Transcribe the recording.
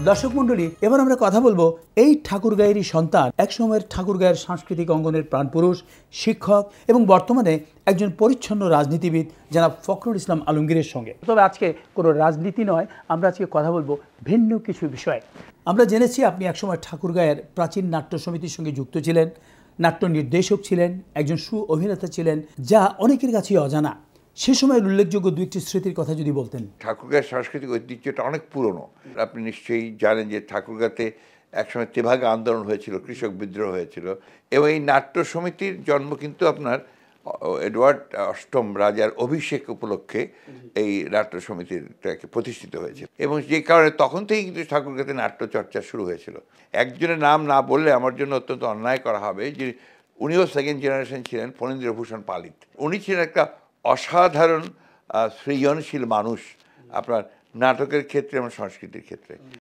দর্শক মণ্ডলী, এবার আমরা কথা বলবো এই ঠাকুরগাঁয়েরই সন্তান, একসময়ের ঠাকুরগাঁয়ের সাংস্কৃতিক অঙ্গনের প্রাণপুরুষ, শিক্ষক এবং বর্তমানে একজন পরিচ্ছন্ন রাজনীতিবিদ জনাব ফখরুল ইসলাম আলমগীরের সঙ্গে। তবে আজকে কোনো রাজনীতি নয়, আমরা আজকে কথা বলবো ভিন্ন কিছু বিষয়ে। আমরা জেনেছি আপনি একসময় ঠাকুরগাঁয়ের প্রাচীন নাট্য সমিতির সঙ্গে যুক্ত ছিলেন, নাট্য নির্দেশক ছিলেন, একজন অভিনেতা ছিলেন, যা অনেকের কাছেই অজানা। সে সময়ের উল্লেখযোগ্য দুই একটি স্মৃতির কথা যদি বলতেন। ঠাকুরগাঁয়ের সাংস্কৃতিক ঐতিহ্যটা অনেক পুরনো। আপনি নিশ্চয়ই জানেন যে ঠাকুরগাঁতে একসময় তেভাগা আন্দোলন হয়েছিল, কৃষক বিদ্রোহ হয়েছিল, এবং এই নাট্য সমিতির জন্ম কিন্তু আপনার এডওয়ার্ড অষ্টম রাজার অভিষেক উপলক্ষে এই নাট্য সমিতিটাকে প্রতিষ্ঠিত হয়েছিল, এবং যে কারণে তখন থেকেই কিন্তু ঠাকুরগাঁতে নাট্যচর্চা শুরু হয়েছিল। একজনের নাম না বললে আমার জন্য অত্যন্ত অন্যায় করা হবে, যে উনিও সেকেন্ড জেনারেশন ছিলেন, ফণীন্দ্রভূষণ পালিত। উনি ছিলেন একটা অসাধারণ সৃজনশীল মানুষ, আপনার নাটকের ক্ষেত্রে এবং সংস্কৃতির ক্ষেত্রে।